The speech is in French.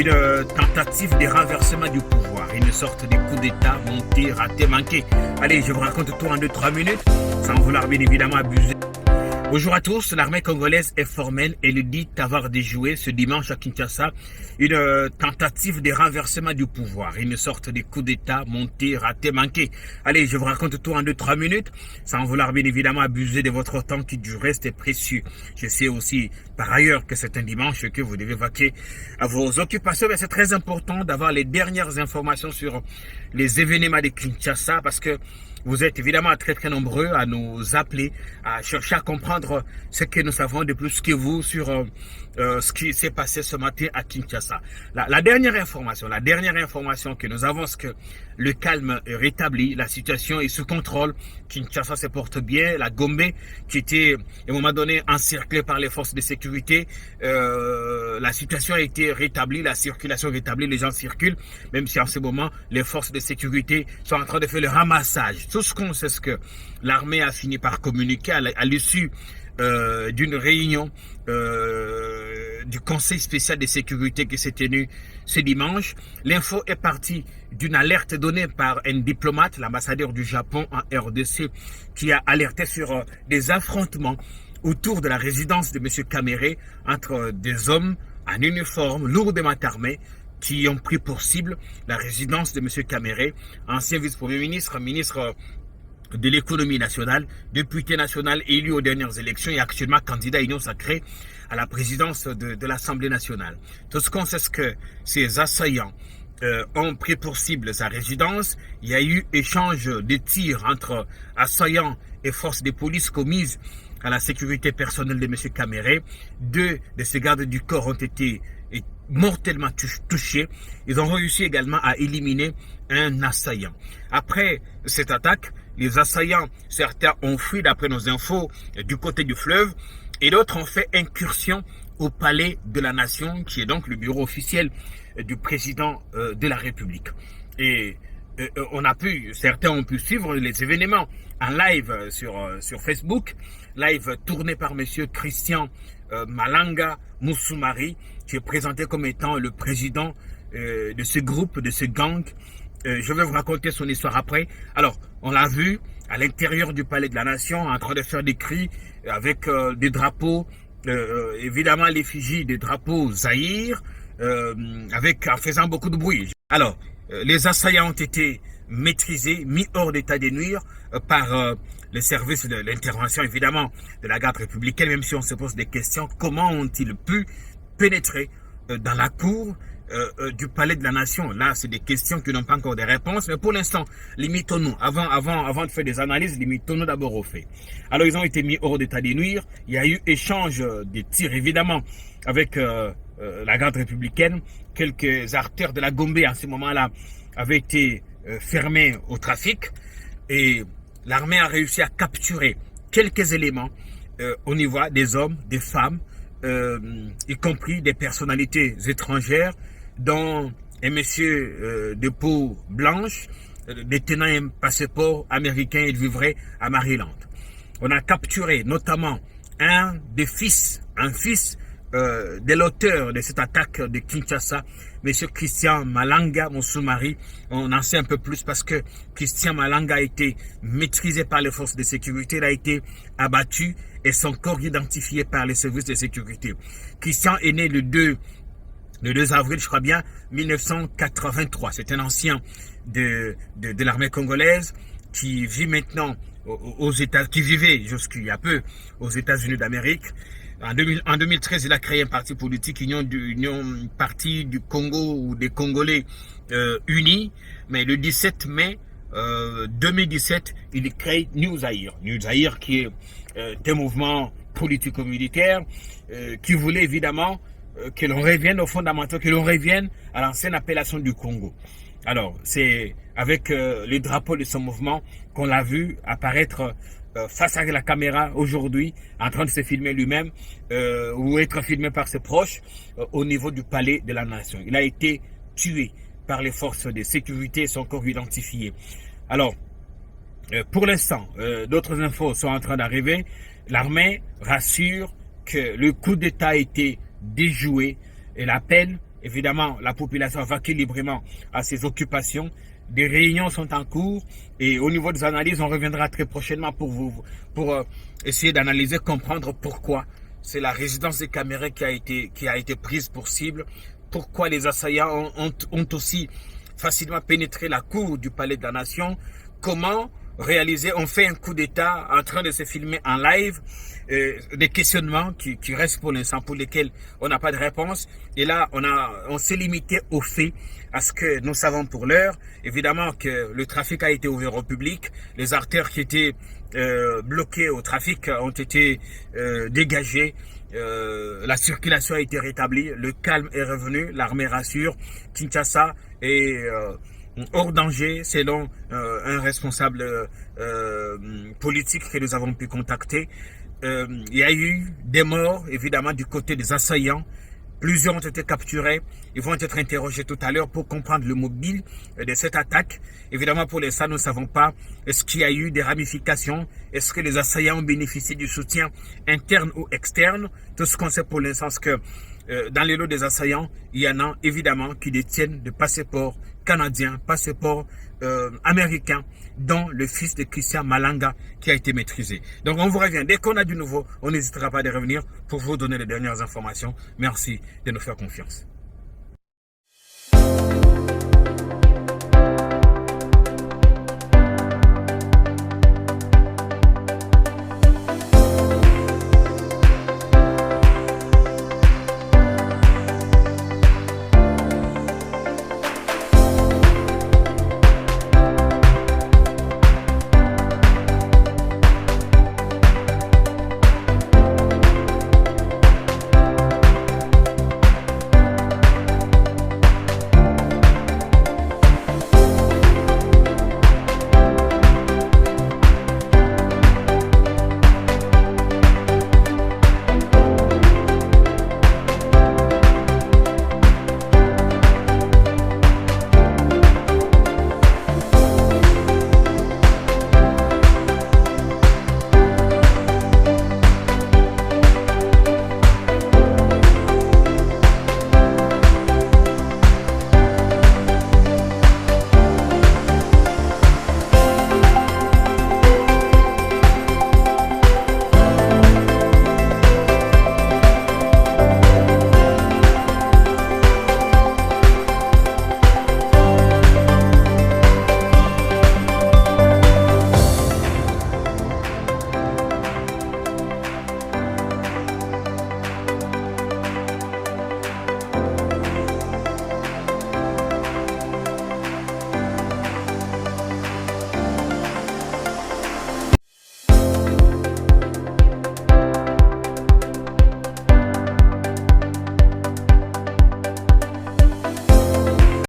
une tentative de renversement du pouvoir, une sorte de coup d'état monté, raté, manqué. Allez, je vous raconte tout en 2-3 minutes, sans vouloir bien évidemment abuser. Bonjour à tous, l'armée congolaise est formelle et le dit avoir déjoué ce dimanche à Kinshasa une tentative de renversement du pouvoir, une sorte de coup d'état monté, raté, manqué. Allez, je vous raconte tout en 2-3 minutes, sans vouloir bien évidemment abuser de votre temps qui du reste est précieux. Je sais aussi par ailleurs que c'est un dimanche que vous devez vaquer à vos occupations, mais c'est très important d'avoir les dernières informations sur les événements de Kinshasa parce que vous êtes évidemment très nombreux à nous appeler, à chercher à comprendre ce que nous savons de plus que vous sur ce qui s'est passé ce matin à Kinshasa. La dernière information que nous avons, c'est que le calme est rétabli, la situation est sous contrôle, Kinshasa se porte bien, la Gombe qui était à un moment donné encerclée par les forces de sécurité, la situation a été rétablie, la circulation est rétablie, les gens circulent, même si en ce moment les forces de sécurité sont en train de faire le ramassage. Tout ce qu'on sait, c'est que l'armée a fini par communiquer à l'issue d'une réunion du Conseil spécial de sécurité qui s'est tenue ce dimanche. L'info est partie d'une alerte donnée par un diplomate, l'ambassadeur du Japon en RDC, qui a alerté sur des affrontements autour de la résidence de M. Kamere entre des hommes en uniforme, lourdement armés, qui ont pris pour cible la résidence de M. Kamere, ancien vice-premier ministre, ministre de l'économie nationale, député national élu aux dernières élections et actuellement candidat à Union sacrée à la présidence de l'Assemblée nationale. Tout ce qu'on sait, c'est que ces assaillants ont pris pour cible sa résidence. Il y a eu échange de tirs entre assaillants et forces de police commises à la sécurité personnelle de M. Kamere. 2 de ses gardes du corps ont été mortellement touchés. Ils ont réussi également à éliminer un assaillant. Après cette attaque, les assaillants, certains ont fui d'après nos infos du côté du fleuve et d'autres ont fait incursion au palais de la nation qui est donc le bureau officiel du président de la République. Et certains ont pu suivre les événements en live sur Facebook, live tourné par monsieur Christian Malanga Moussoumari, qui est présenté comme étant le président de ce groupe, de ce gang. Je vais vous raconter son histoire après. Alors, on l'a vu à l'intérieur du palais de la nation, en train de faire des cris avec des drapeaux, évidemment l'effigie des drapeaux Zaïre, en faisant beaucoup de bruit. Alors, les assaillants ont été maîtrisés, mis hors d'état de nuire par les services de l'intervention, évidemment, de la garde républicaine, même si on se pose des questions. Comment ont-ils pu pénétrer dans la cour du palais de la nation? Là, c'est des questions qui n'ont pas encore de réponses, mais pour l'instant, limitons-nous. Avant de faire des analyses, limitons-nous d'abord aux faits. Alors, ils ont été mis hors d'état de nuire. Il y a eu échange de tirs, évidemment, avec la garde républicaine. Quelques artères de la Gombe, à ce moment-là, avaient été fermées au trafic. Et l'armée a réussi à capturer quelques éléments au niveau des hommes, des femmes, y compris des personnalités étrangères, dont un monsieur de peau blanche, détenant un passeport américain et vivrait à Maryland. On a capturé notamment un fils de l'auteur de cette attaque de Kinshasa, monsieur Christian Malanga Moussoumari. On en sait un peu plus parce que Christian Malanga a été maîtrisé par les forces de sécurité, il a été abattu et son corps identifié par les services de sécurité. Christian est né le 2 avril, je crois bien, 1983. C'est un ancien de l'armée congolaise qui vit maintenant qui vivait jusqu'il y a peu aux États-Unis d'Amérique. En 2013, il a créé un parti politique, Union Parti du Congo ou des Congolais unis. Mais le 17 mai 2017, il crée New Zaïre. New Zaïre qui est un mouvement politico-militaire qui voulait évidemment que l'on revienne aux fondamentaux, que l'on revienne à l'ancienne appellation du Congo. Alors, c'est avec le drapeau de ce mouvement qu'on l'a vu apparaître face à la caméra aujourd'hui, en train de se filmer lui-même ou être filmé par ses proches au niveau du palais de la nation. Il a été tué par les forces de sécurité, son corps identifié. Alors, pour l'instant, d'autres infos sont en train d'arriver. L'armée rassure que le coup d'État a été déjoué et l'appel évidemment, la population vaquer librement à ses occupations. Des réunions sont en cours et au niveau des analyses, on reviendra très prochainement pour essayer d'analyser, comprendre pourquoi c'est la résidence des Camerounais qui a été prise pour cible, pourquoi les assaillants ont aussi facilement pénétré la cour du Palais de la Nation, comment réaliser, on fait un coup d'État en train de se filmer en live, des questionnements qui restent pour l'instant, pour lesquels on n'a pas de réponse. Et là, on s'est limité aux faits, à ce que nous savons pour l'heure. Évidemment que le trafic a été ouvert au public, les artères qui étaient bloquées au trafic ont été dégagées. La circulation a été rétablie, le calme est revenu, l'armée rassure, Kinshasa est hors danger selon un responsable politique que nous avons pu contacter. Il y a eu des morts évidemment du côté des assaillants. Plusieurs ont été capturés. Ils vont être interrogés tout à l'heure pour comprendre le mobile de cette attaque. Évidemment, pour l'instant, nous ne savons pas est-ce qu'il y a eu des ramifications. Est-ce que les assaillants ont bénéficié du soutien interne ou externe. Tout ce qu'on sait pour l'instant, c'est que dans les lots des assaillants, il y en a évidemment qui détiennent des passeports canadiens, passeports américains, dont le fils de Christian Malanga qui a été maîtrisé. Donc on vous revient. Dès qu'on a du nouveau, on n'hésitera pas à revenir pour vous donner les dernières informations. Merci de nous faire confiance.